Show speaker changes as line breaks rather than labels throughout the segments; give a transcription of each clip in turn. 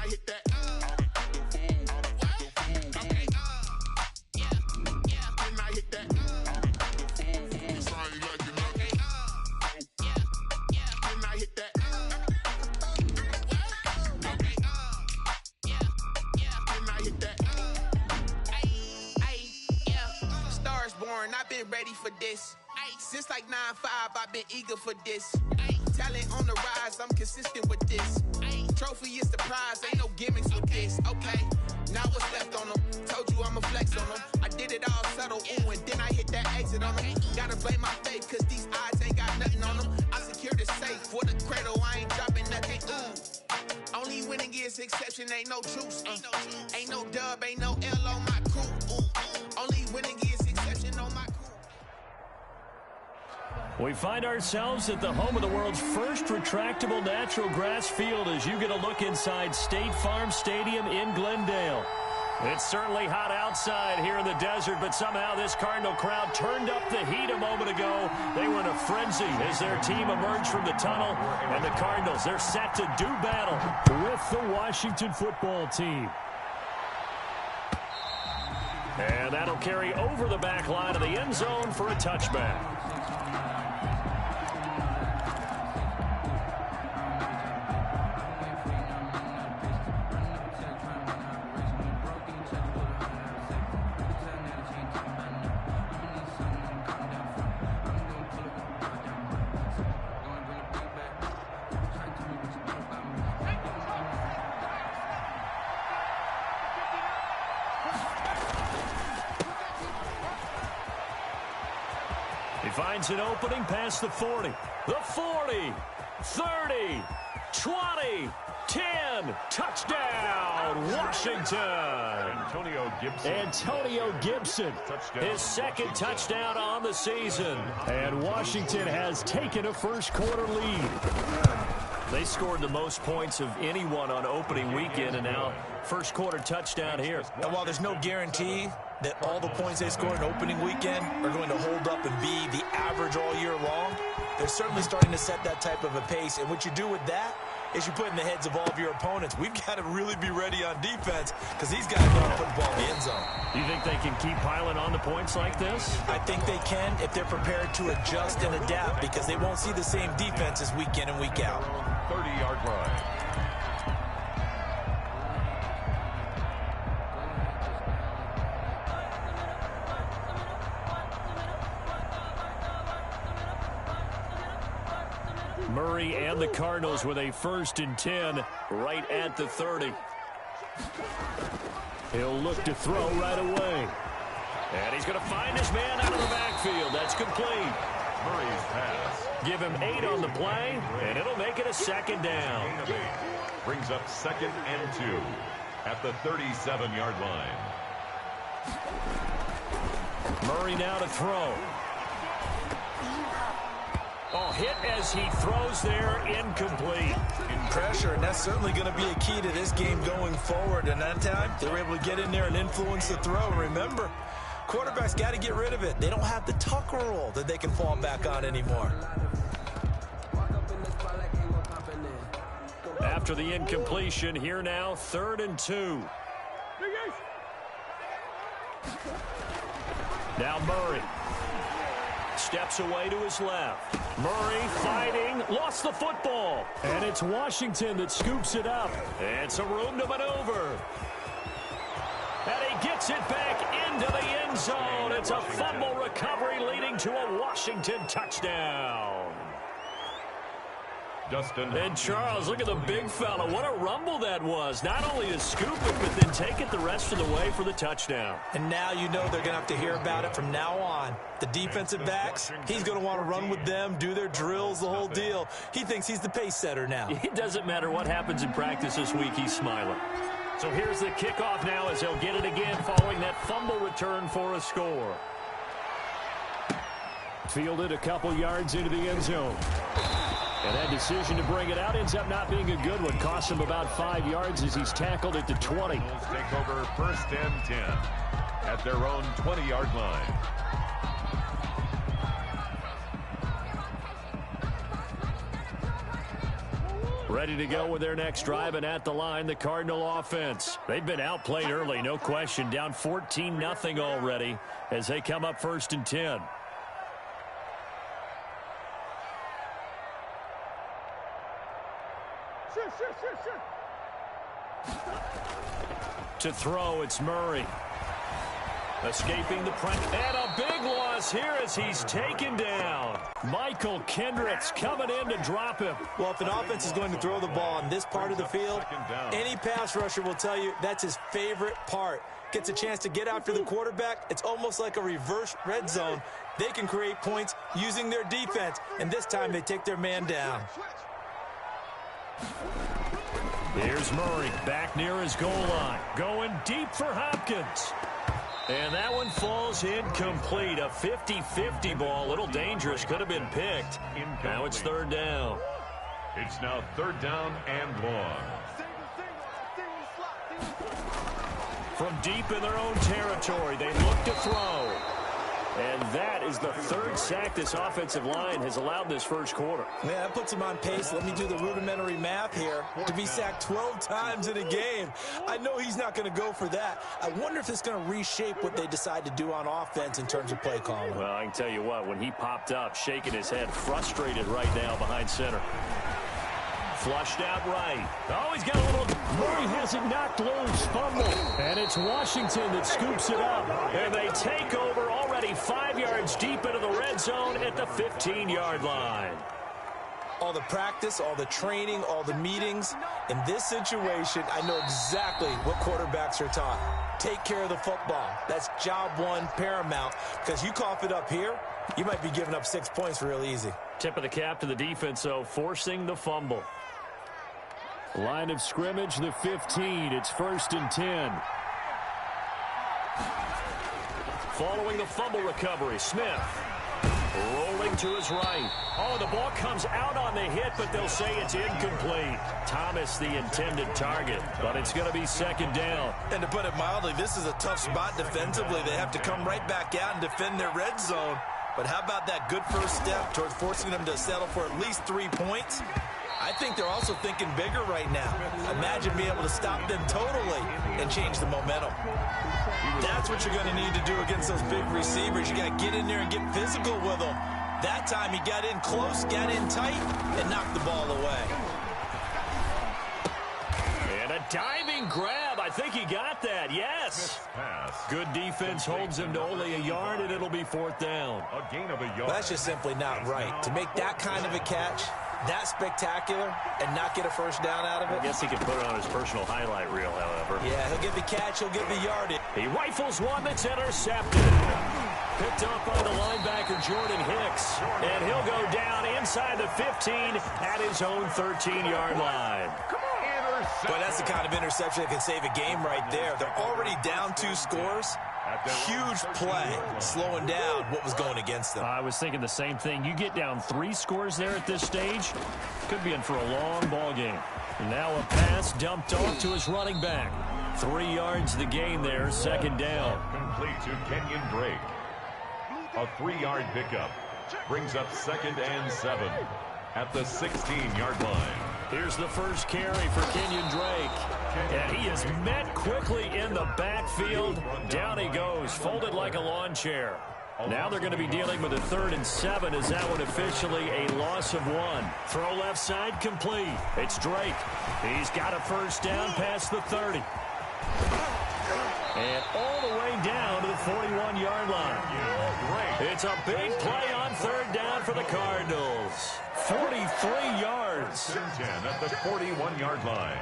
I hit that?
I've been ready for this. Since like 9-5, I've been eager for this. Talent on the rise, I'm consistent with this. Trophy is the prize, ain't no gimmicks with this. Okay, now what's left on them? Told you I'ma flex on them. I did it all subtle, ooh, and then I hit that exit on them. Gotta blame my faith, cause these odds ain't got nothing on them. I secured the safe for the cradle, I ain't dropping nothing, ooh. Only winning is exception, ain't no truce. Ain't no dub, ain't no L on my crew, ooh. Only winning is exception on my crew.
We find ourselves at the home of the world's first retractable natural grass field as you get a look inside State Farm Stadium in Glendale. It's certainly hot outside here in the desert, but somehow this Cardinal crowd turned up the heat a moment ago. They were in a frenzy as their team emerged from the tunnel, and the Cardinals, they're set to do battle with the Washington football team. And that'll carry over the back line of the end zone for a touchback. Finds an opening past the 40. The 40, 30, 20, 10. Touchdown, Washington. Antonio Gibson. His second touchdown on the season. And Washington has taken a first quarter lead. They scored the most points of anyone on opening weekend, and now first quarter touchdown here.
And while there's no guarantee that all the points they scored in opening weekend are going to hold up and be the average all year long, they're certainly starting to set that type of a pace. And what you do with that is you put in the heads of all of your opponents, we've got to really be ready on defense because these guys are going to put the ball in the end zone.
You think they can keep piling on the points like this?
I think they can if they're prepared to adjust and adapt because they won't see the same defenses week in and week out.
30-yard line.
Murray and the Cardinals with a 1st and 10 right at the 30. He'll look to throw right away. And he's going to find his man out of the backfield. That's complete.
Murray's pass.
Give him 8 on the play, and it'll make it a 2nd down.
Brings up 2nd and 2 at the 37-yard line.
Murray now to throw. Oh, hit as he throws there, incomplete.
In pressure, and that's certainly going to be a key to this game going forward. And that time, they were able to get in there and influence the throw. And remember, quarterbacks got to get rid of it. They don't have the Tucker roll that they can fall back on anymore.
After the incompletion, here now, 3rd and 2. Now Murray steps away to his left. Murray fighting, lost the football. And it's Washington that scoops it up. It's a room to maneuver. And he gets it back into the end zone. It's a fumble recovery leading to a Washington touchdown. And Charles, look at the big fella. What a rumble that was. Not only to scoop it, but then take it the rest of the way for the touchdown.
And now you know they're going to have to hear about it from now on. The defensive backs, he's going to want to run with them, do their drills, the whole deal. He thinks he's the pace setter now.
It doesn't matter what happens in practice this week, he's smiling. So here's the kickoff now as he'll get it again following that fumble return for a score. Fielded a couple yards into the end zone. And that decision to bring it out ends up not being a good one. Costs him about 5 yards as he's tackled at the 20.
Take over 1st and 10 at their own 20-yard line.
Ready to go with their next drive, and at the line, the Cardinal offense. They've been outplayed early, no question. Down 14-0 already as they come up 1st and 10. To throw, it's Murray. Escaping the pressure. And a big loss here as he's taken down. Michael Kendricks coming in to drop him.
Well, if an offense is going to throw the ball on this part of the field, any pass rusher will tell you that's his favorite part. Gets a chance to get after the quarterback. It's almost like a reverse red zone. They can create points using their defense, and this time they take their man down.
Here's Murray back near his goal line. Going deep for Hopkins. And that one falls incomplete. A 50-50 ball. A little dangerous. Could have been picked. Now it's 3rd down.
It's now 3rd down and long.
From deep in their own territory, they look to throw. And that is the 3rd sack this offensive line has allowed this first quarter.
Man, that puts him on pace. Let me do the rudimentary math here. To be sacked 12 times in a game. I know he's not going to go for that. I wonder if it's going to reshape what they decide to do on offense in terms of play calling.
Well, I can tell you what, when he popped up, shaking his head, frustrated right now behind center. Flushed out right. Oh, he's got a little... Murray has it knocked loose. Fumble. And it's Washington that scoops it up. And they take over already 5 yards deep into the red zone at the 15-yard line.
All the practice, all the training, all the meetings. In this situation, I know exactly what quarterbacks are taught. Take care of the football. That's job one, paramount. Because you cough it up here, you might be giving up 6 points real easy.
Tip of the cap to the defense, though, forcing the fumble. Line of scrimmage, the 15. It's 1st and 10. Following the fumble recovery, Smith rolling to his right. Oh, the ball comes out on the hit, but they'll say it's incomplete. Thomas, the intended target, but it's going to be 2nd down.
And to put it mildly, this is a tough spot defensively. They have to come right back out and defend their red zone. But how about that good first step towards forcing them to settle for at least 3 points? I think they're also thinking bigger right now. Imagine being able to stop them totally and change the momentum. That's what you're going to need to do against those big receivers. You got to get in there and get physical with them. That time he got in close, got in tight, and knocked the ball away.
And a diving grab. I think he got that. Yes. Good defense holds him to only a yard, and it'll be 4th down.
A gain of a yard.
Well, that's just simply not right. To make that kind of a catch, that spectacular, and not get a first down out of it.
I guess he could put it on his personal highlight reel, however.
Yeah, he'll get the catch, he'll get the yardage.
He rifles one that's intercepted. Picked up by the linebacker, Jordan Hicks. And he'll go down inside the 15 at his own 13-yard line.
But that's the kind of interception that can save a game right there. They're already down 2 scores. Huge play, slowing down what was going against them.
I was thinking the same thing. You get down 3 scores there at this stage, could be in for a long ball game. And now a pass dumped off to his running back. 3 yards the gain there, 2nd down.
Complete to Kenyon Drake. A 3-yard pickup brings up 2nd and 7 at the 16-yard line.
Here's the first carry for Kenyon Drake. And he is met quickly in the backfield. Down he goes, folded like a lawn chair. Now they're going to be dealing with a 3rd and 7 as that one officially a loss of 1. Throw left side complete. It's Drake. He's got a first down past the 30. And all the way down to the 41-yard line. It's a big play on 3rd down for the Cardinals. 43 yards.
10 at the 41-yard line.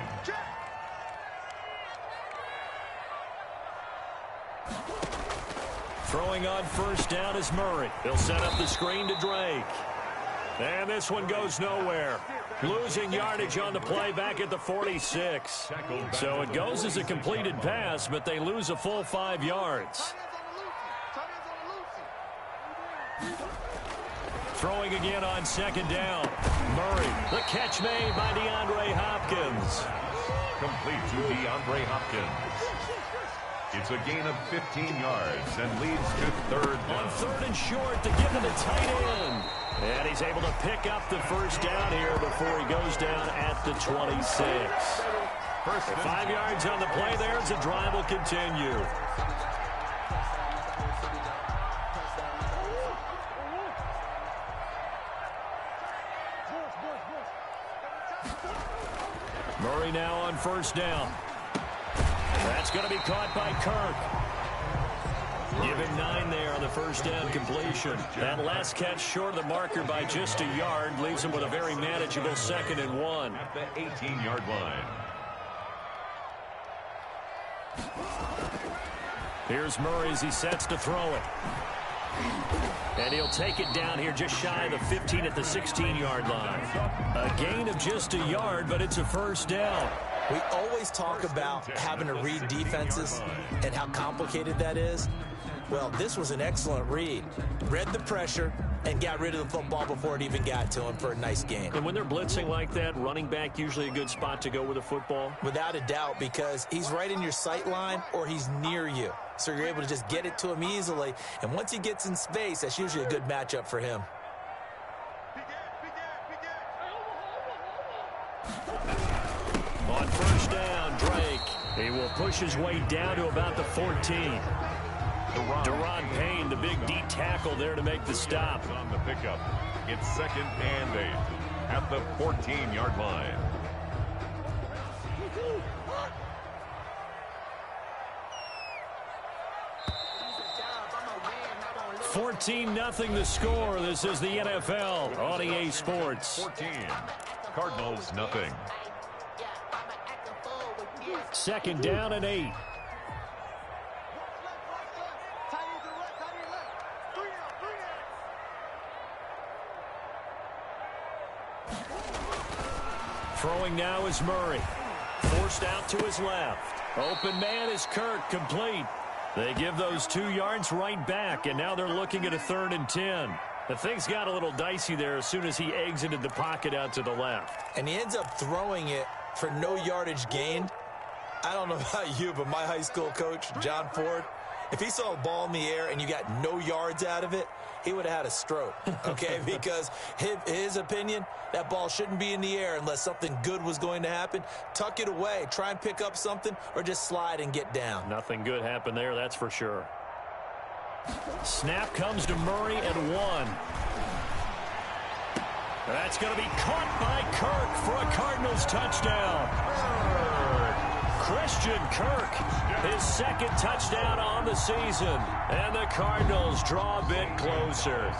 Throwing on first down is Murray. He'll set up the screen to Drake. And this one goes nowhere. Losing yardage on the play back at the 46. So it goes as a completed pass, but they lose a full 5 yards. Throwing again on 2nd down. Murray, the catch made by DeAndre Hopkins.
Complete to DeAndre Hopkins. It's a gain of 15 yards and leads to third down.
On third and short to give to the tight end. And he's able to pick up the first down here before he goes down at the 26. 5 yards on the play there as the drive will continue. Murray now on first down. That's going to be caught by Kirk. Give him 9 there on the first down completion. That last catch short of the marker by just a yard leaves him with a very manageable 2nd and 1.
At the 18-yard line.
Here's Murray as he sets to throw it. And he'll take it down here just shy of the 15 at the 16-yard line. A gain of just a yard, but it's a first down.
We always talk about having to read defenses and how complicated that is. Well, this was an excellent read. Read the pressure and got rid of the football before it even got to him for a nice gain.
And when they're blitzing like that, running back usually a good spot to go with a football?
Without a doubt, because he's right in your sight line or he's near you. So you're able to just get it to him easily. And once he gets in space, that's usually a good matchup for him.
On first down, Drake. He will push his way down to about the 14. Deron Payne, the big D tackle there to make the stop.
On the pickup, it's 2nd and 8 at the 14-yard line.
$14-0 the score. This is the NFL on EA Sports.
14. Cardinals, nothing.
2nd down and 8. Throwing now is Murray. Forced out to his left. Open man is Kirk, complete. They give those 2 yards right back, and now they're looking at a 3rd and 10. The things got a little dicey there as soon as he exited the pocket out to the left.
And he ends up throwing it for no yardage gained. I don't know about you, but my high school coach, John Ford, if he saw a ball in the air and you got no yards out of it, he would have had a stroke, okay? Because his opinion, that ball shouldn't be in the air unless something good was going to happen. Tuck it away, try and pick up something, or just slide and get down.
Nothing good happened there, that's for sure. Snap comes to Murray at 1. That's going to be caught by Kirk for a Cardinals touchdown. Christian Kirk, his 2nd touchdown on the season. And the Cardinals draw a bit closer.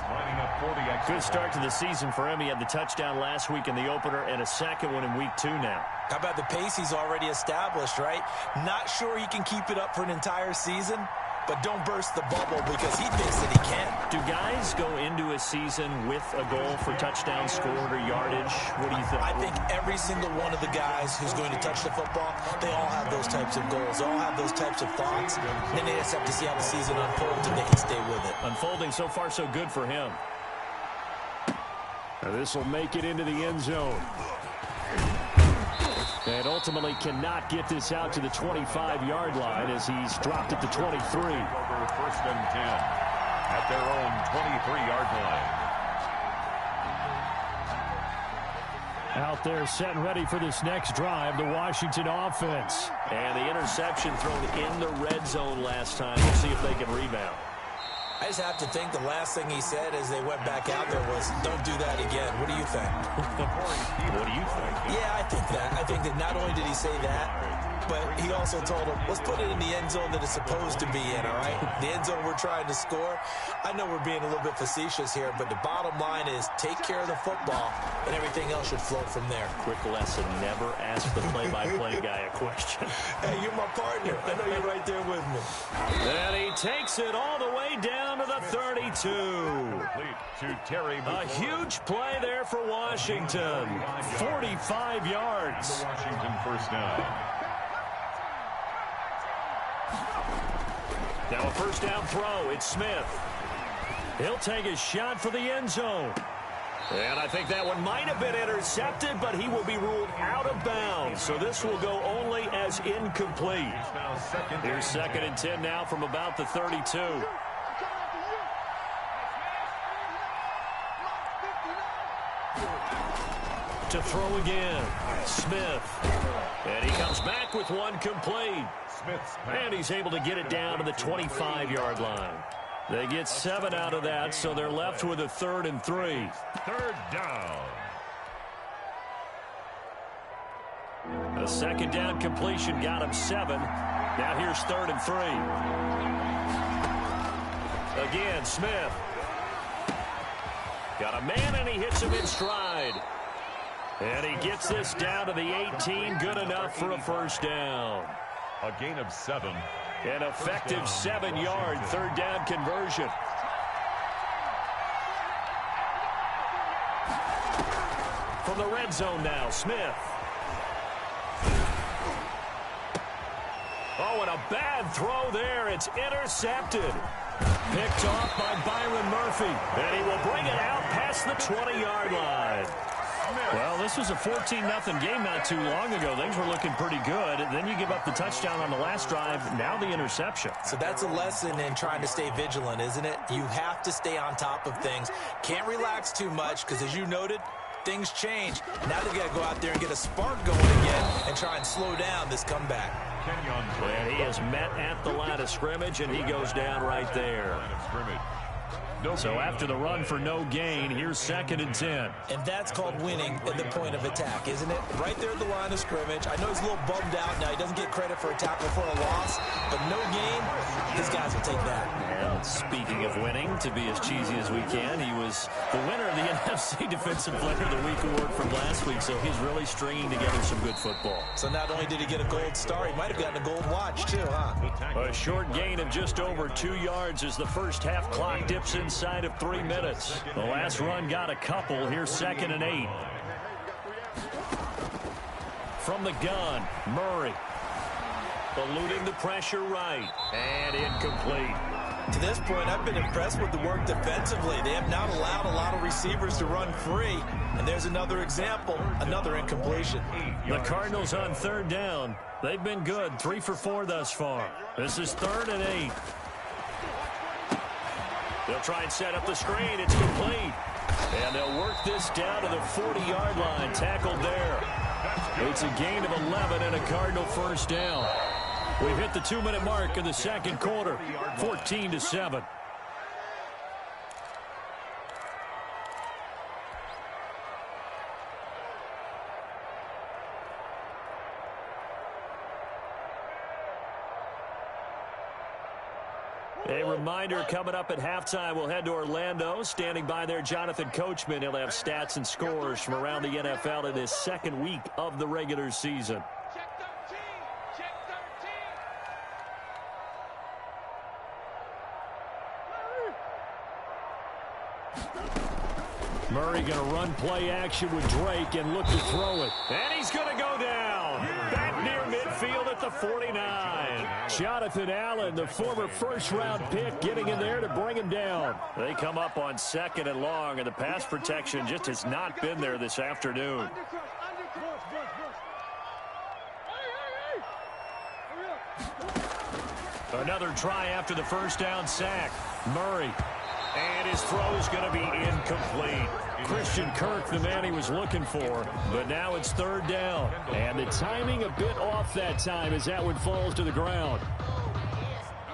Good start to the season for him. He had the touchdown last week in the opener and a 2nd one in week 2 now.
How about the pace he's already established, right? Not sure he can keep it up for an entire season, but don't burst the bubble because he thinks that he can.
Do guys go into a season with a goal for touchdown scored or yardage? What do you think?
I think every single one of the guys who's going to touch the football, they all have those types of goals. They all have those types of thoughts. And then they just have to see how the season unfolds and they can stay with it.
Unfolding so far so good for him. This will make it into the end zone. And ultimately cannot get this out to the 25-yard line as he's dropped at the 23.
Over 1st and 10 at their own 23-yard line.
Out there set and ready for this next drive, the Washington offense. And the interception thrown in the red zone last time. We'll see if they can rebound.
I just have to think the last thing he said as they went back out there was, don't do that again. What do you think?
What do you think?
Yeah, I think that. I think that not only did he say that, but he also told him, let's put it in the end zone that it's supposed to be in, all right? The end zone we're trying to score. I know we're being a little bit facetious here, but the bottom line is take care of the football, and everything else should flow from there.
Quick lesson, never ask the play-by-play guy a question.
Hey, you're my partner. I know you're right there with me.
And he takes it all the way down to the 32.
To Terry
A huge play there for Washington. 45 yards.
Washington first down.
Now a first down throw. It's Smith. He'll take a shot for the end zone. And I think that one might have been intercepted, but he will be ruled out of bounds. So this will go only as incomplete. Here's 2nd and 10 now from about the 32. To throw again, Smith. And he comes back with one complete. And he's able to get it down to the 25-yard line. They get 7 out of that, so they're left with a 3rd and 3.
3rd down.
A 2nd down completion got him 7. Now here's 3rd and 3. Again, Smith. Got a man, and he hits him in stride. And he gets this down to the 18. Good enough for a 1st down.
A gain of 7.
An effective 7-yard 3rd down conversion. From the red zone now, Smith. Oh, and a bad throw there. It's intercepted. Picked off by Byron Murphy. And he will bring it out past the 20-yard line. Well, this was a 14-0 game not too long ago. Things were looking pretty good. Then you give up the touchdown on the last drive. Now the interception.
So that's a lesson in trying to stay vigilant, isn't it? You have to stay on top of things. Can't relax too much because, as you noted, things change. Now they've got to go out there and get a spark going again and try and slow down this comeback.
And he is met at the line of scrimmage, and he goes down right there. So after the run for no gain, here's 2nd and 10.
And that's called winning at the point of attack, isn't it? Right there at the line of scrimmage. I know he's a little bummed out now. He doesn't get credit for a tackle for a loss, but no gain, his guys will take that.
And speaking of winning, to be as cheesy as we can, he was the winner of the NFC Defensive Player of the Week award from last week, so he's really stringing together some good football.
So not only did he get a gold star, he might have gotten a gold watch too, huh?
A short gain of just over 2 yards as the first half clock dips inside of 3 minutes. The last run got a couple. Here's 2nd and 8. From the gun, Murray. Eluding the pressure right. And incomplete.
To this point, I've been impressed with the work defensively. They have not allowed a lot of receivers to run free. And there's another example, another incompletion.
The Cardinals on 3rd down. They've been good, 3 for 4 thus far. This is 3rd and 8. They'll try and set up the screen. It's complete. And they'll work this down to the 40-yard line. Tackled there. It's a gain of 11 and a Cardinal 1st down. We've hit the 2-minute mark in the 2nd quarter. 14-7. A reminder, coming up at halftime, we'll head to Orlando. Standing by there, Jonathan Coachman. He'll have stats and scores from around the NFL in his 2nd week of the regular season. Murray going to run play action with Drake and look to throw it. And he's going to go down. Back near midfield at the 49. Jonathan Allen, the former 1st-round pick, getting in there to bring him down. They come up on 2nd and long, and the pass protection just has not been there this afternoon. Another try after the 1st down sack. Murray. And his throw is going to be incomplete. Christian Kirk, the man he was looking for, but now it's 3rd down. And the timing a bit off that time as that one falls to the ground.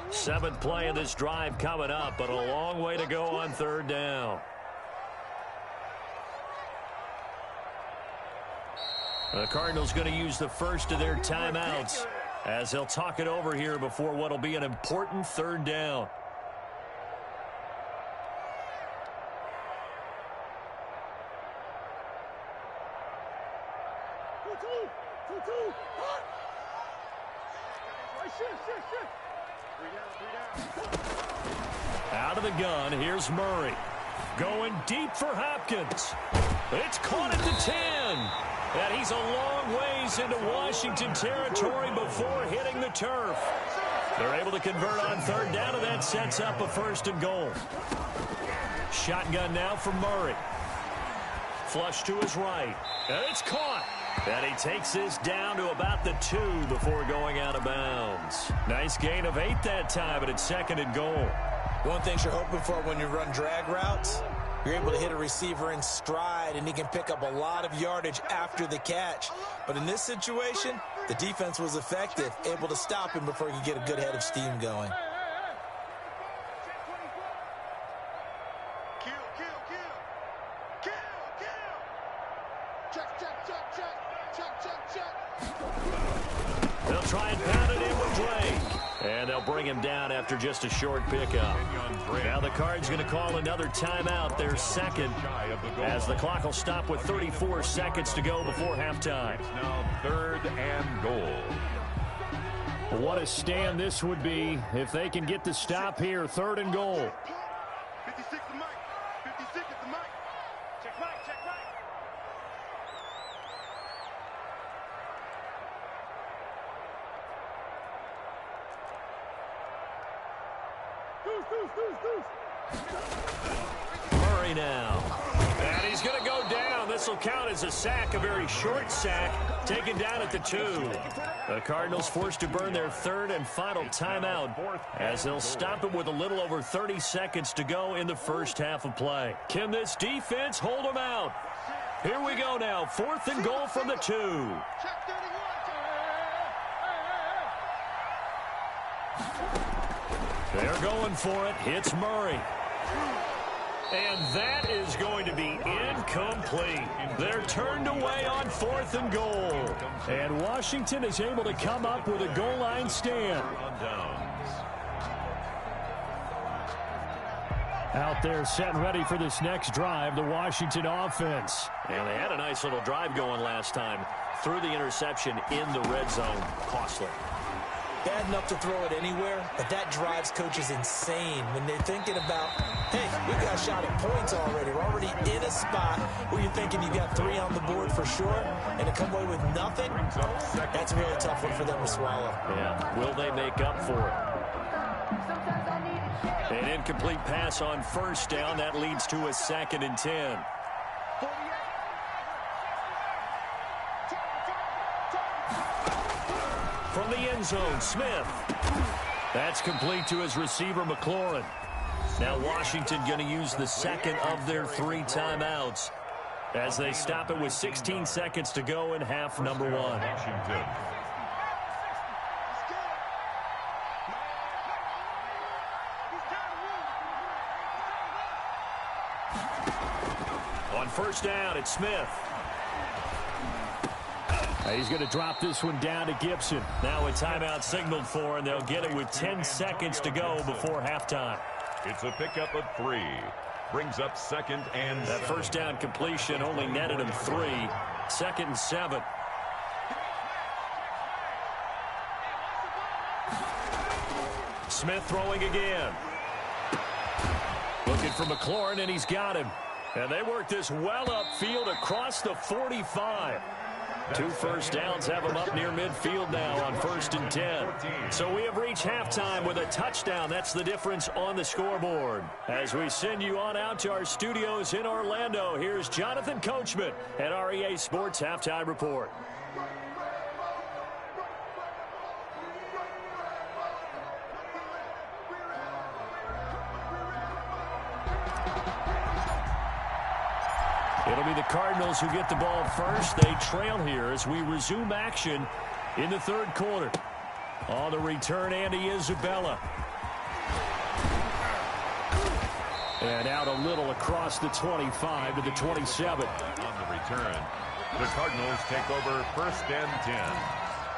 7th play of this drive coming up, but a long way to go on 3rd down. The Cardinals going to use the first of their timeouts as they'll talk it over here before what will be an important 3rd down. Out of the gun, here's Murray. Going deep for Hopkins. It's caught at the 10. And he's a long ways into Washington territory before hitting the turf. They're able to convert on 3rd down, and that sets up a 1st and goal. Shotgun now from Murray. flush to his right. And it's caught. And he takes this down to about the 2 before going out of bounds. Nice gain of 8 that time, but it's 2nd and goal.
One thing you're hoping for when you run drag routes, you're able to hit a receiver in stride, and he can pick up a lot of yardage after the catch. But in this situation, the defense was effective, able to stop him before he could get a good head of steam going.
They'll try and pound it in with Drake. And they'll bring him down after just a short pickup. Now the Cards going to call another timeout, their 2nd, as the clock will stop with 34 seconds to go before halftime.
Now 3rd and goal.
What a stand this would be if they can get the stop here, 3rd and goal.
56 the mic. 56 is the mic. Check mic, check mic.
Murray now. And he's going to go down. This will count as a sack, a very short sack, taken down at the 2. The Cardinals forced to burn their 3rd and final timeout as they'll stop it with a little over 30 seconds to go in the first half of play. Can this defense hold them out? Here we go now. 4th and goal from the 2. They're going for it. Hits Murray. And that is going to be incomplete. They're turned away on 4th and goal. And Washington is able to come up with a goal line stand. Out there set and ready for this next drive, the Washington offense. And they had a nice little drive going last time. Threw the interception in the red zone. Costly.
Bad enough to throw it anywhere, but that drives coaches insane when they're thinking about, hey, we've got a shot at points already. We're already in a spot where you're thinking you got 3 on the board for sure, and to come away with nothing, that's a really tough one for them to swallow.
Yeah, will they make up for it? An incomplete pass on 1st down. That leads to a 2nd and 10. From the end zone, Smith. That's complete to his receiver, McLaurin. Now Washington going to use the 2nd of their 3 timeouts as they stop it with 16 seconds to go in half number 1.
Washington.
On 1st down, it's Smith. He's going to drop this one down to Gibson. Now a timeout signaled for, and they'll get it with 10 seconds to go before halftime.
It's a pickup of 3. Brings up 2nd and 7.
That 1st down completion only netted him 3. 2nd and 7. Smith throwing again. Looking for McLaurin, and he's got him. And they work this well upfield across the 45. 2 first downs have them up near midfield now on 1st and 10. So we have reached halftime with a touchdown. That's the difference on the scoreboard. As we send you on out to our studios in Orlando, here's Jonathan Coachman at REA Sports Halftime Report. It'll be the Cardinals who get the ball first. They trail here as we resume action in the 3rd quarter. On the return, Andy Isabella. And out a little across the 25 to the 27.
On the return, the Cardinals take over 1st and 10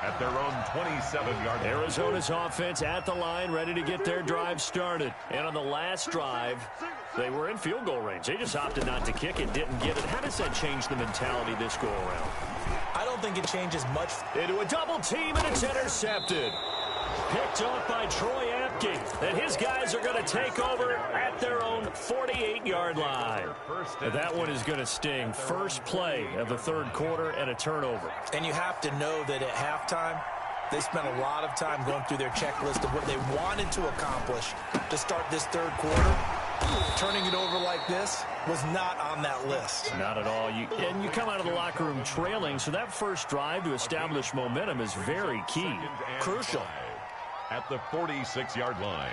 at their own 27-yard line.
Arizona's offense at the line, ready to get their drive started. And on the last drive, they were in field goal range. They just opted not to kick it, didn't get it. How does that change the mentality this go-around?
I don't think it changes much.
Into a double team, and it's intercepted. Picked off by Troy Apke. And his guys are going to take over at their own 48-yard line. That one is going to sting. First play of the 3rd quarter and a turnover.
And you have to know that at halftime, they spent a lot of time going through their checklist of what they wanted to accomplish to start this 3rd quarter. Turning it over like this was not on that list.
Not at all. You come out of the locker room trailing, so that first drive to establish momentum is very key.
Crucial.
At the 46-yard line.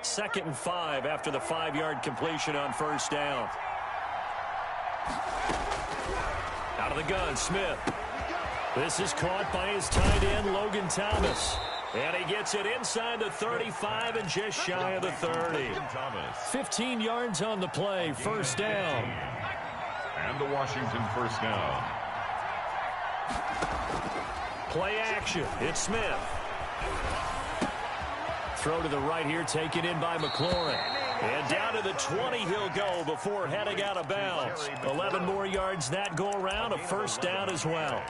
2nd and 5 after the 5-yard completion on first down. Out of the gun, Smith. This is caught by his tight end, Logan Thomas. And he gets it inside the 35 and just shy of the 30. 15 yards on the play, first down.
And the Washington first down.
Play action. It's Smith. Throw to the right here, taken in by McLaurin. And down to the 20 he'll go before heading out of bounds. 11 more yards that go around, a first down as well.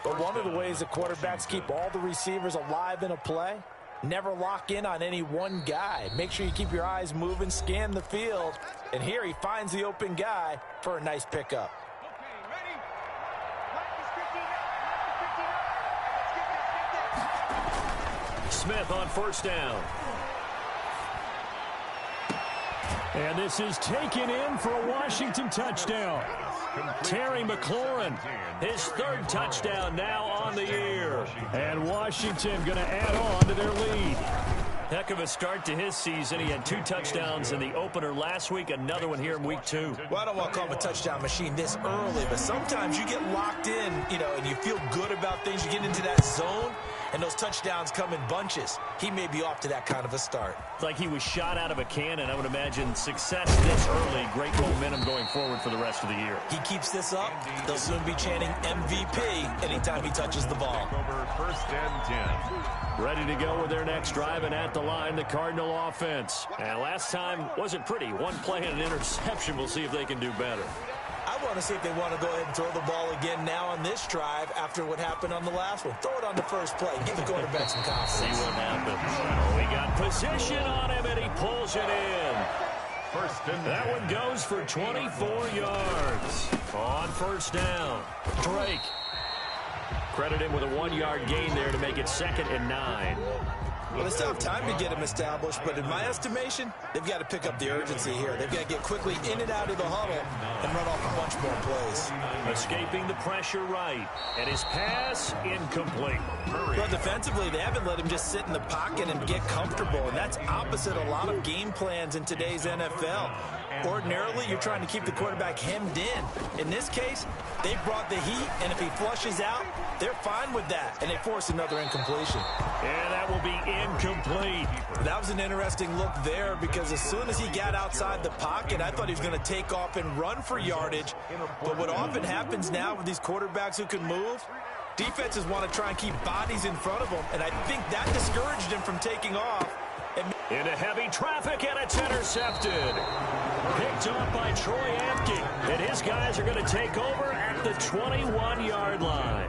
But one of the ways that quarterbacks keep all the receivers alive in a play, never lock in on any one guy. Make sure you keep your eyes moving, scan the field. And here he finds the open guy for a nice pickup.
Smith on first down. And this is taken in for a Washington touchdown. Terry McLaurin, his 3rd touchdown now on the year. And Washington going to add on to their lead. Heck of a start to his season. He had 2 touchdowns in the opener last week, another one here in week 2.
Well, I don't want to call him a touchdown machine this early, but sometimes you get locked in, and you feel good about things. You get into that zone, and those touchdowns come in bunches. He may be off to that kind of a start.
Like he was shot out of a cannon. I would imagine success this early, great momentum going forward for the rest of the year.
He keeps this up, they'll soon be chanting MVP anytime he touches the ball.
Over first and 10.
Ready to go with their next drive, and at the line, the Cardinal offense. And last time wasn't pretty. One play and an interception. We'll see if they can do better.
I want to see if they want to go ahead and throw the ball again now on this drive after what happened on the last one. Throw it on the first play. Give the quarterback some confidence.
See what happens. Oh, he got position on him, and he pulls it in.
First and
that one goes for 24 yards. On first down, Drake. Credit him with a 1-yard gain there to make it 2nd and 9.
Well, they still have time to get him established, but in my estimation, they've got to pick up the urgency here. They've got to get quickly in and out of the huddle and run off a bunch more plays.
Escaping the pressure right, and his pass incomplete.
Well, defensively, they haven't let him just sit in the pocket and get comfortable, and that's opposite a lot of game plans in today's NFL. Ordinarily, you're trying to keep the quarterback hemmed in. In this case, they brought the heat, and if he flushes out, they're fine with that, and they force another incompletion.
And that will be incomplete.
That was an interesting look there because as soon as he got outside the pocket, I thought he was going to take off and run for yardage. But what often happens now with these quarterbacks who can move, defenses want to try and keep bodies in front of them, and I think that discouraged him from taking off.
Into heavy traffic, and it's intercepted. Picked off by Troy Apke, and his guys are going to take over at the 21-yard line.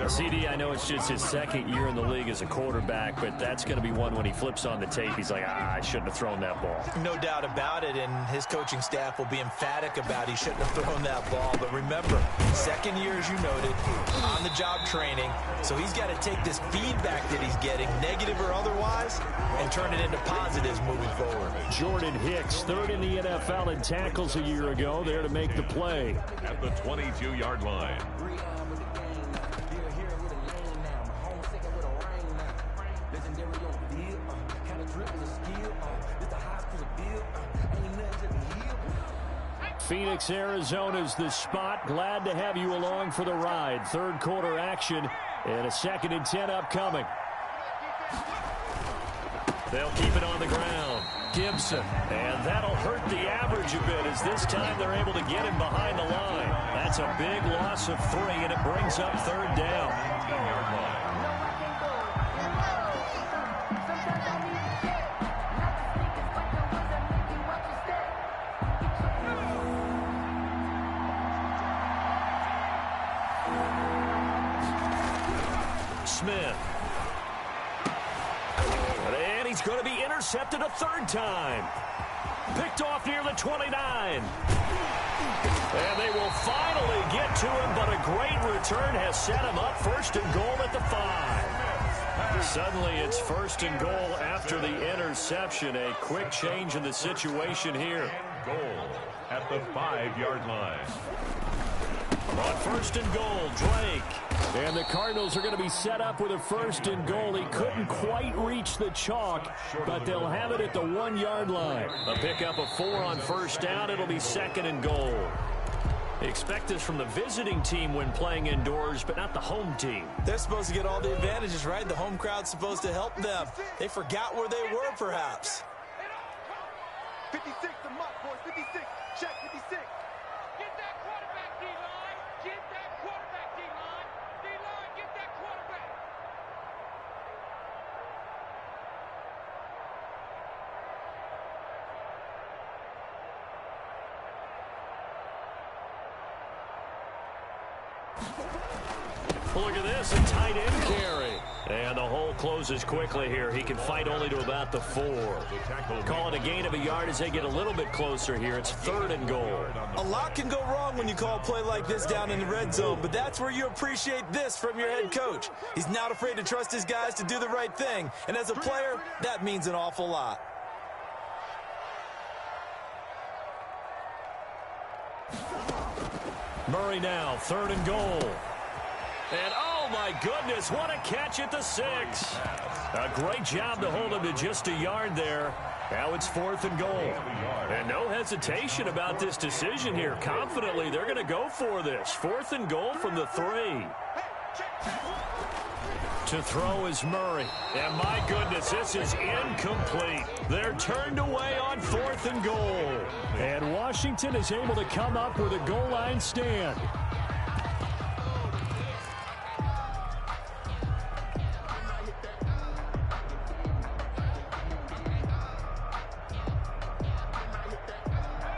CD, I know it's just his 2nd year in the league as a quarterback, but that's going to be one when he flips on the tape. He's like, I shouldn't have thrown that ball.
No doubt about it, and his coaching staff will be emphatic about he shouldn't have thrown that ball. But remember, 2nd year, as you noted, on-the-job training, so he's got to take this feedback that he's getting, negative or otherwise, and turn it into positives moving forward.
Jordan Hicks, 3rd in the NFL in tackles a year ago, there to make the play.
At the 22-yard line.
Phoenix, Arizona's the spot. Glad to have you along for the ride. 3rd quarter action and a 2nd and 10 upcoming. They'll keep it on the ground. Gibson, and that'll hurt the average a bit as this time they're able to get him behind the line. That's a big loss of 3, and it brings up 3rd down. Smith. And he's going to be intercepted a 3rd time. Picked off near the 29. And they will finally get to him, but a great return has set him up 1st and goal at the 5. Suddenly it's first and goal after the interception. A quick change in the situation here.
Goal at the 5-yard line.
On first and goal, Drake. And the Cardinals are going to be set up with a first and goal. He couldn't quite reach the chalk, but they'll have it at the 1-yard line. A pickup of 4 on first down. It'll be second and goal. Expect this from the visiting team when playing indoors, but not the home team.
They're supposed to get all the advantages, right? The home crowd's supposed to help them. They forgot where they were, perhaps.
56, the mark, boys. 56. Check 56.
Get that quarterback, D-line. Get that quarterback, D-line. D-line, get that quarterback.
Look at this, a tight end carry. And the hole closes quickly here. He can fight only to about the 4. Call it a gain of a yard as they get a little bit closer here. It's third and goal.
A lot can go wrong when you call a play like this down in the red zone, but that's where you appreciate this from your head coach. He's not afraid to trust his guys to do the right thing, and as a player, that means an awful lot.
Murray now, third and goal. And oh my goodness, what a catch at the 6. A great job to hold him to just a yard there. Now it's fourth and goal. And no hesitation about this decision here. Confidently, they're going to go for this. Fourth and goal from the 3. To throw is Murray. And my goodness, this is incomplete. They're turned away on fourth and goal. And Washington is able to come up with a goal line stand.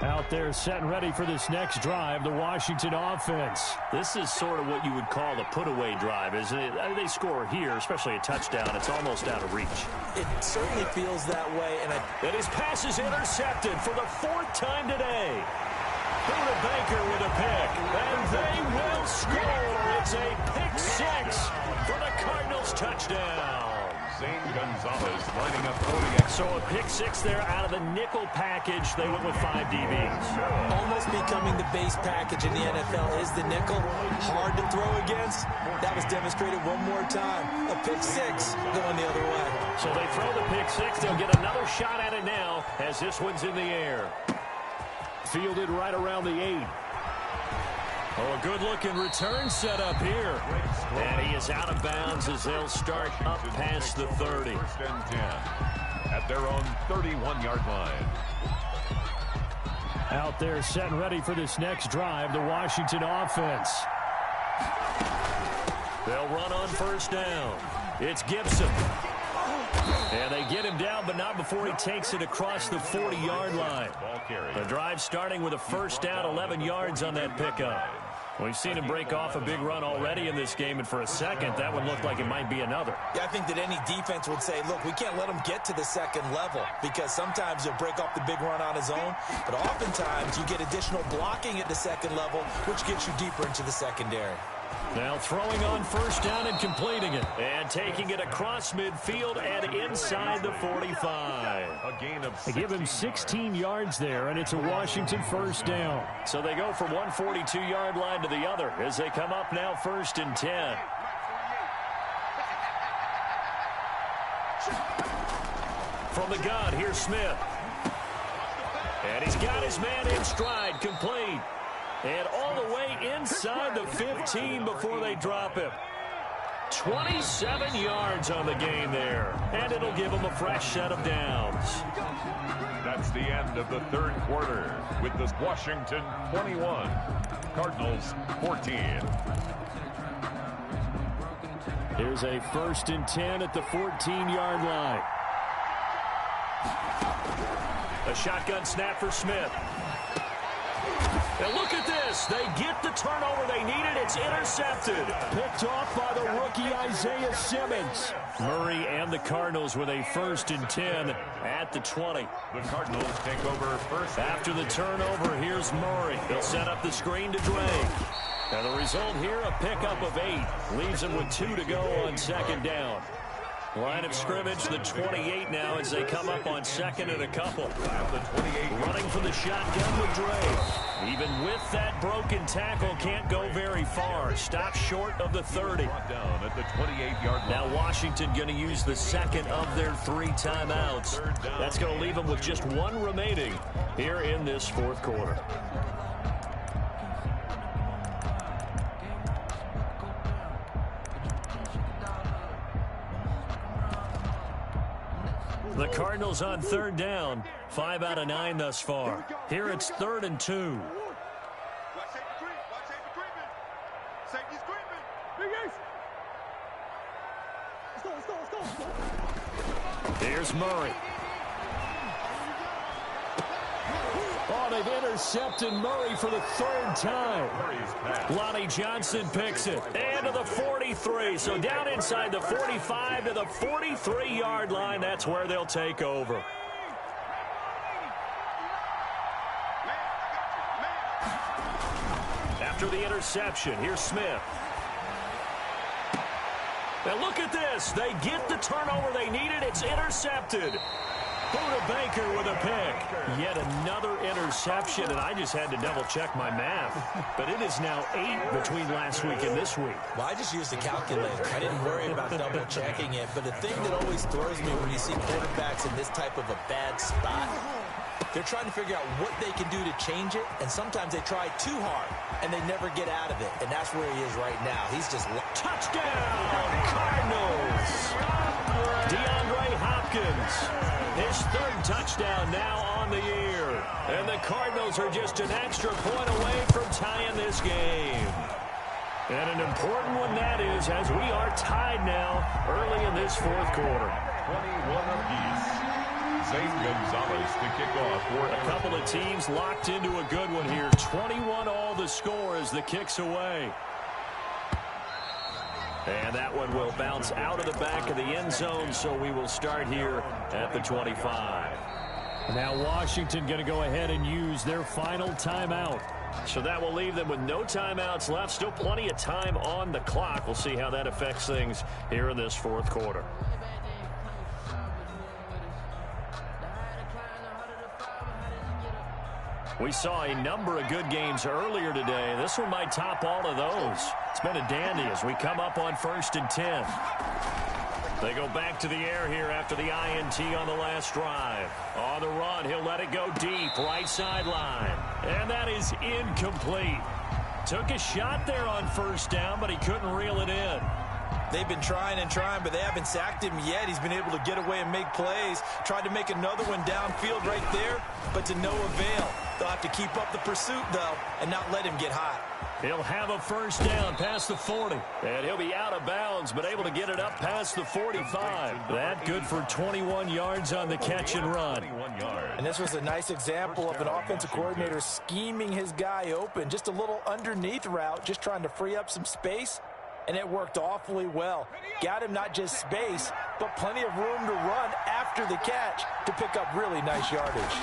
Out there set and ready for this next drive, the Washington offense. This is sort of what you would call a put-away drive, isn't it? I mean, they score here, especially a touchdown. It's almost out of reach.
It certainly feels that way.
And his pass is intercepted for the 4th time today. Buda Baker with a pick, and they will score. It's a pick 6 for the Cardinals touchdown.
Zane Gonzalez lining up 40.
So a pick 6 there out of the nickel package. They went with 5 DBs.
Almost becoming the base package in the NFL is the nickel. Hard to throw against. That was demonstrated one more time. A pick 6 going the other way.
So they throw the pick 6. They'll get another shot at it now as this one's in the air. Fielded right around the 8. Oh, a good-looking return set up here. And he is out of bounds as they'll start up past the 30.
First and 10 at their own 31-yard line.
Out there set and ready for this next drive, the Washington offense. They'll run on first down. It's Gibson. And they get him down, but not before he takes it across the 40-yard line. The drive starting with a first down, 11 yards on that pickup. We've seen him break off a big run already in this game, and for a second, that would look like it might be another.
Yeah, I think that any defense would say, look, we can't let him get to the second level, because sometimes he'll break off the big run on his own, but oftentimes you get additional blocking at the second level, which gets you deeper into the secondary.
Now throwing on first down and completing it. And taking it across midfield and inside the 45.
A gain of 16.
They give him 16 yards there, and it's a Washington first down. So they go from one 42-yard line to the other as they come up now first and 10. From the gun, here's Smith. And he's got his man in stride, complete. And all the way inside the 15 before they drop him. 27 yards on the gain there. And it'll give them a fresh set of downs.
That's the end of the third quarter with the Washington 21, Cardinals 14.
Here's a first and 10 at the 14-yard line. A shotgun snap for Smith. And look at this. They get the turnover they needed. It's intercepted. Picked off by the rookie Isaiah Simmons. Murray and the Cardinals with a first and 10 at the 20.
The Cardinals take over first.
After the turnover, here's Murray. He'll set up the screen to Drake. And the result here, a pickup of 8. Leaves him with 2 to go on second down. Line of scrimmage, the 28 now as they come up on second and a couple. Running from the shotgun with Dre. Even with that broken tackle, can't go very far. Stops short of the 30.
Down at the 28-yard line.
Now Washington going to use the second of their 3 timeouts. That's going to leave them with just 1 remaining here in this fourth quarter. The Cardinals on 3rd down. 5 out of 9 thus far. Here it's 3rd and 2.
Watch safety creep. Watch safety creeping. Safety's creeping. Big Ace. Let's go.
Here's Murray. Oh, they've intercepted Murray for the 3rd time. Lonnie Johnson picks it. And to the 43. So down inside the 45 to the 43-yard line. That's where they'll take over. After the interception, here's Smith. Now look at this. They get the turnover they needed. It's intercepted. Buda Baker with a pick. Yet another interception, and I just had to double-check my math. But it is now 8 between last week and this week.
Well, I just used a calculator. I didn't worry about double-checking it. But the thing that always throws me when you see quarterbacks in this type of a bad spot, they're trying to figure out what they can do to change it, and sometimes they try too hard, and they never get out of it. And that's where he is right now. He's just...
Touchdown, Cardinals! DeAndre Hopkins. His 3rd touchdown now on the year. And the Cardinals are just an extra point away from tying this game. And an important one that is, as we are tied now early in this fourth quarter.
21 apiece. Zane Gonzalez to kick off for
a couple of teams locked into a good one here. 21 all the score as the kick's away. And that one will bounce out of the back of the end zone, so we will start here at the 25. Now Washington going to go ahead and use their final timeout. So that will leave them with no timeouts left. Still plenty of time on the clock. We'll see how that affects things here in this fourth quarter. We saw a number of good games earlier today. This one might top all of those. It's been a dandy as we come up on 1st and 10. They go back to the air here after the INT on the last drive. On the run, he'll let it go deep, right sideline. And that is incomplete. Took a shot there on 1st down, but he couldn't reel it in.
They've been trying and trying, but they haven't sacked him yet. He's been able to get away and make plays. Tried to make another one downfield right there, but to no avail. They'll have to keep up the pursuit, though, and not let him get hot.
He'll have a 1st down past the 40. And he'll be out of bounds, but able to get it up past the 45. That good for 21 yards on the catch and run.
And this was a nice example of an offensive coordinator scheming his guy open. Just a little underneath route, just trying to free up some space. And it worked awfully well. Got him not just space, but plenty of room to run after the catch to pick up really nice yardage.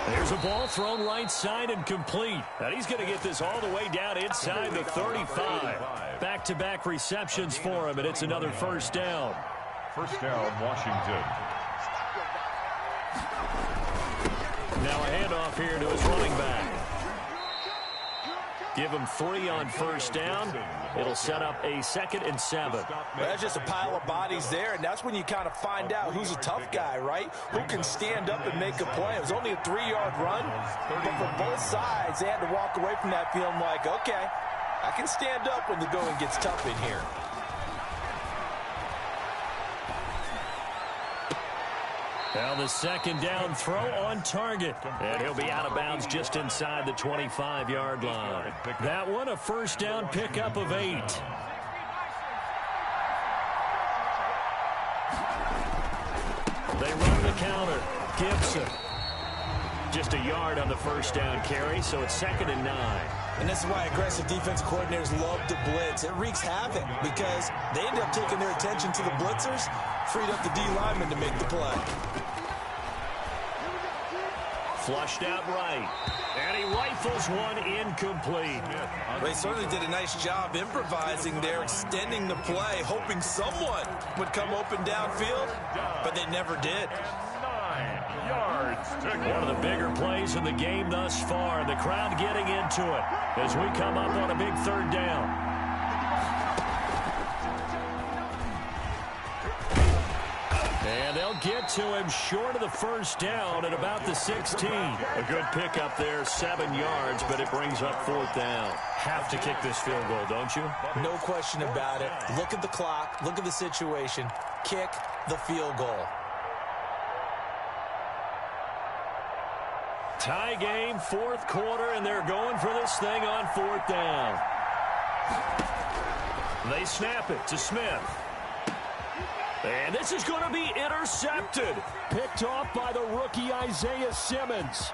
There's a ball thrown right side and complete. And he's going to get this all the way down inside the 35. Back-to-back receptions for him, and it's another 1st down.
1st down, Washington.
Now a handoff here to his running back. Give him 3 on 1st down. It'll set up a 2nd and 7.
Well, that's just a pile of bodies there, and that's when you kind of find out who's a tough guy, right? Who can stand up and make a play. It was only a 3-yard run, but for both sides, they had to walk away from that feeling like, okay, I can stand up when the going gets tough in here.
Now the 2nd down throw on target. And he'll be out of bounds just inside the 25-yard line. That one a 1st down pickup of 8. They run the counter. Gibson. Just a yard on the 1st down carry, so it's 2nd and 9.
And this is why aggressive defensive coordinators love to blitz. It wreaks havoc because they end up taking their attention to the blitzers, freed up the D lineman to make the play.
Flushed out right. And he rifles one incomplete.
They certainly did a nice job improvising there, extending the play, hoping someone would come open downfield, but they never did.
9 yards to go.
One of the bigger plays in the game thus far. The crowd getting into it as we come up on a big third down. And they'll get to him short of the first down at about the 16. A good pickup there, 7 yards, but it brings up fourth down. Have to kick this field goal, don't you?
No question about it. Look at the clock. Look at the situation. Kick the field goal.
Tie game, fourth quarter, and they're going for this thing on fourth down. They snap it to Smith. And this is going to be intercepted. Picked off by the rookie Isaiah Simmons.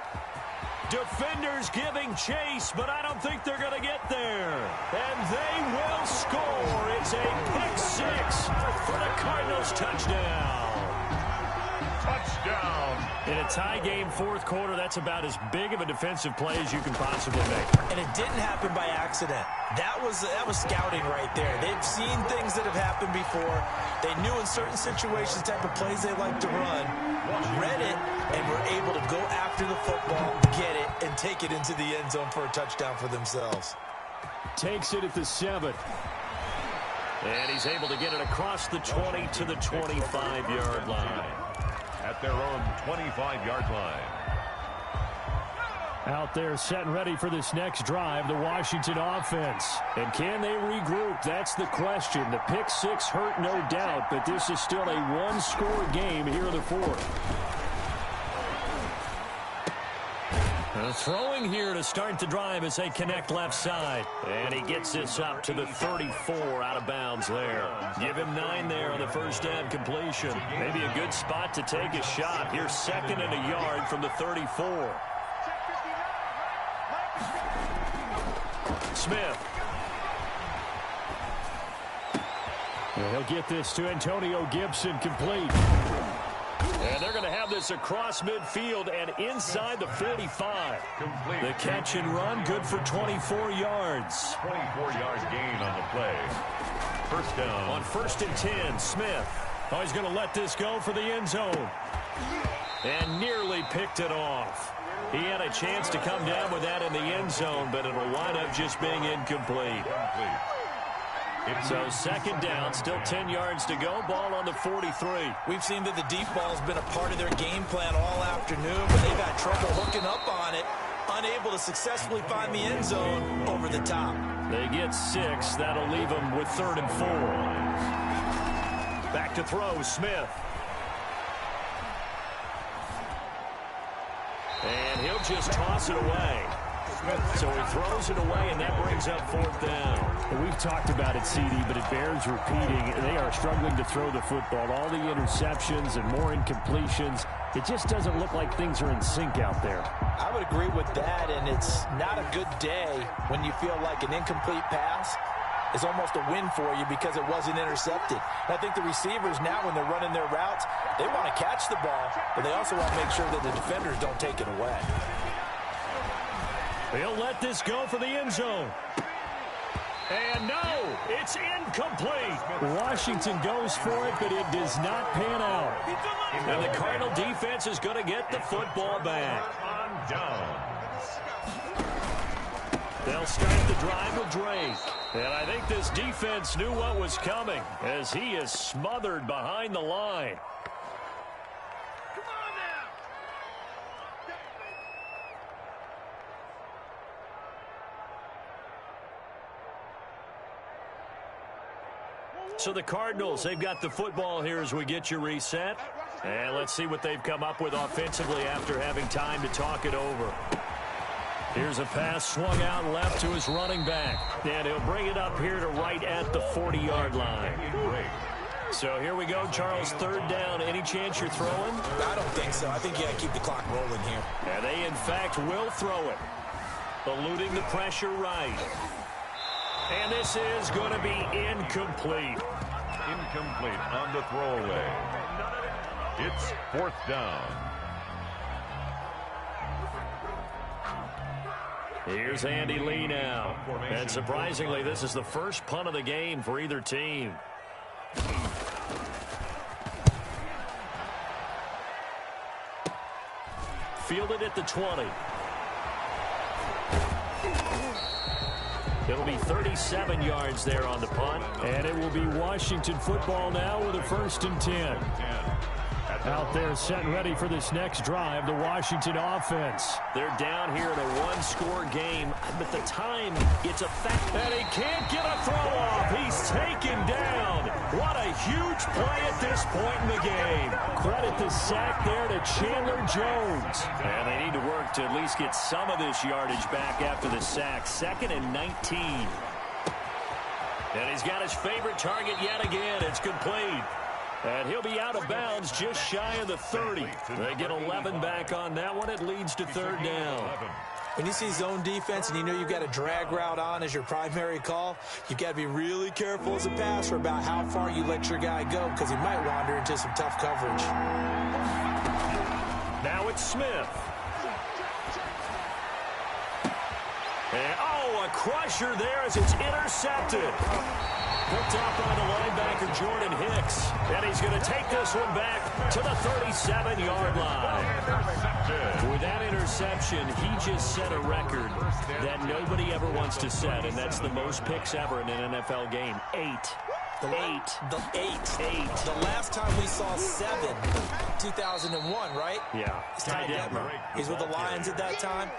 Defenders giving chase, but I don't think they're going to get there. And they will score. It's a pick six for the Cardinals touchdown.
Touchdown.
In a tie game, fourth quarter, that's about as big of a defensive play as you can possibly make.
And it didn't happen by accident. That was scouting right there. They've seen things that have happened before. They knew in certain situations the type of plays they like to run, read it, and were able to go after the football, get it, and take it into the end zone for a touchdown for themselves.
Takes it at the 7. And he's able to get it across the 20 to the 25-yard line.
At their own 25-yard line.
Out there set and ready for this next drive, the Washington offense. And can they regroup? That's the question. The pick six hurt, no doubt, but this is still a one-score game here in the fourth. Throwing here to start the drive as they connect left side. And he gets this up to the 34 out of bounds there. Give him 9 there on the first down completion. Maybe a good spot to take a shot. Here's 2nd and a yard from the 34. Smith. And he'll get this to Antonio Gibson complete. And they're going to have this across midfield and inside the 45.
Complete.
The catch and run, good for 24 yards.
24-yard gain on the play. First down.
On 1st and 10, Smith. Oh, he's going to let this go for the end zone. And nearly picked it off. He had a chance to come down with that in the end zone, but it'll wind up just being incomplete. So 2nd down, still 10 yards to go. Ball on the 43.
We've seen that the deep ball's been a part of their game plan all afternoon, but they've had trouble hooking up on it, unable to successfully find the end zone over the top.
They get 6. That'll leave them with 3rd and 4. Back to throw, Smith. And he'll just toss it away. So he throws it away, and that brings up 4th down. We've talked about it, CD, but it bears repeating. They are struggling to throw the football. All the interceptions and more incompletions. It just doesn't look like things are in sync out there.
I would agree with that, and it's not a good day when you feel like an incomplete pass is almost a win for you because it wasn't intercepted. And I think the receivers now, when they're running their routes, they want to catch the ball, but they also want to make sure that the defenders don't take it away.
He'll let this go for the end zone. And no, it's incomplete. Washington goes for it, but it does not pan out. And the Cardinal defense is going to get the football back.
On downs.
They'll start the drive with Drake. And I think this defense knew what was coming as he is smothered behind the line. So the Cardinals, they've got the football here as we get you reset. And let's see what they've come up with offensively after having time to talk it over. Here's a pass swung out left to his running back. And he'll bring it up here to right at the 40-yard line. So here we go, Charles, 3rd down. Any chance you're throwing?
I don't think so. I think you got to keep the clock rolling here.
And they, in fact, will throw it. Eluding the pressure right. And this is going to be incomplete.
Incomplete on the throwaway. It's 4th down.
Here's Andy Lee now. And surprisingly, this is the first punt of the game for either team. Fielded at the 20. It'll be 37 yards there on the punt.
And it will be Washington football now with a 1st and 10. Out there set and ready for this next drive, the Washington offense.
They're down here in a one-score game, but the time, it's a fact.
And he can't get a throw off. He's taken down. What a huge play at this point in the game. Credit the sack there to Chandler Jones.
And they need to work to at least get some of this yardage back after the sack. 2nd and 19. And he's got his favorite target yet again. It's complete. And he'll be out of bounds just shy of the 30. They get 11 back on that one. It leads to 3rd down.
When you see zone defense and you know you've got a drag route on as your primary call, you've got to be really careful as a passer about how far you let your guy go because he might wander into some tough coverage.
Now it's Smith. And, oh, a crusher there as it's intercepted. Picked up by the linebacker, Jordan Hicks. And he's going to take this one back to the 37-yard line. With that interception, he just set a record that nobody ever wants to set, and that's the most picks ever in an NFL game. 8.
The last time we saw 7, 2001, right?
Yeah.
It's Ty Detmer. He's with the Lions at that time.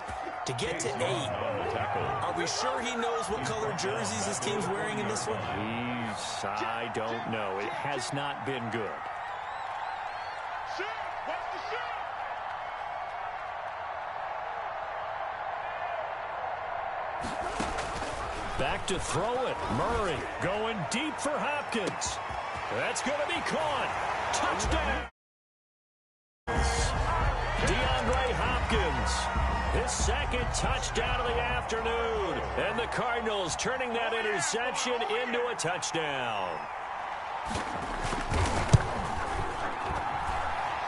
To get to 8, are we sure he knows what color jerseys his team's wearing in this one?
I don't know. It has not been good.
Back to throw it. Murray going deep for Hopkins. That's going to be caught. Touchdown. DeAndre Hopkins. His 2nd touchdown of the afternoon. And the Cardinals turning that interception into a touchdown.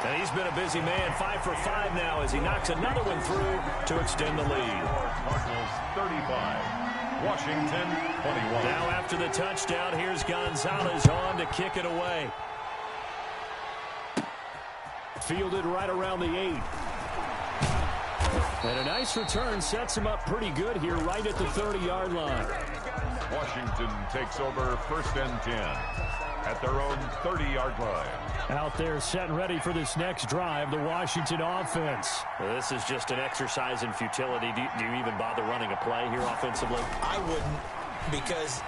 And he's been a busy man. 5 for 5 now as he knocks another one through to extend the lead.
Cardinals 35, Washington 21.
Now after the touchdown, here's Gonzalez on to kick it away.
Fielded right around the 8. And a nice return sets him up pretty good here right at the 30-yard line.
Washington takes over 1st and 10 at their own 30-yard line.
Out there set and ready for this next drive, the Washington offense.
Well, this is just an exercise in futility. Do you even bother running a play here offensively?
I wouldn't, because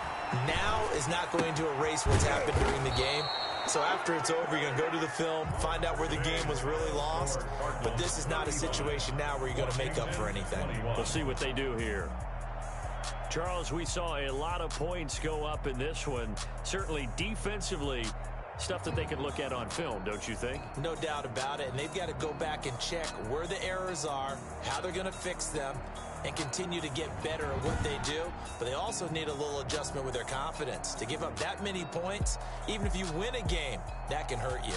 now is not going to erase what's happened during the game. So after it's over, you're going to go to the film, find out where the game was really lost. But this is not a situation now where you're going to make up for anything.
We'll see what they do here. Charles, we saw a lot of points go up in this one. Certainly defensively, stuff that they could look at on film, don't you think?
No doubt about it. And they've got to go back and check where the errors are, how they're going to fix them, and continue to get better at what they do. But they also need a little adjustment with their confidence. To give up that many points, even if you win a game, that can hurt you.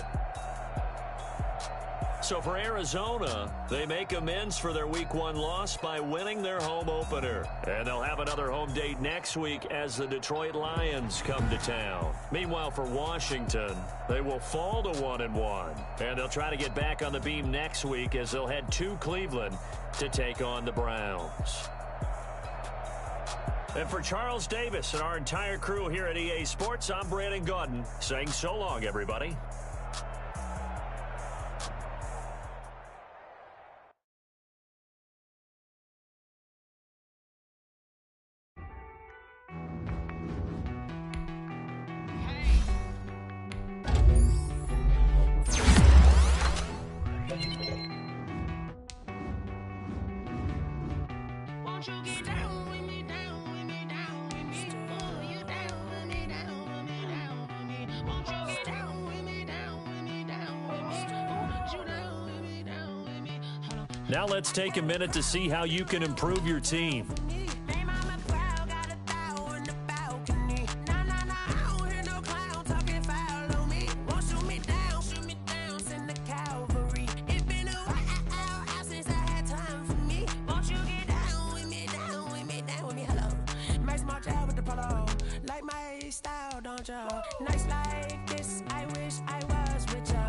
So for Arizona, they make amends for their Week 1 loss by winning their home opener. And they'll have another home date next week as the Detroit Lions come to town. Meanwhile, for Washington, they will fall to 1-1. And they'll try to get back on the beam next week as they'll head to Cleveland to take on the Browns. And for Charles Davis and our entire crew here at EA Sports, I'm Brandon Gaudin saying so long, everybody. Now let's take a minute to see how you can improve your team.
want ya. Nights like this, I wish I was with ya.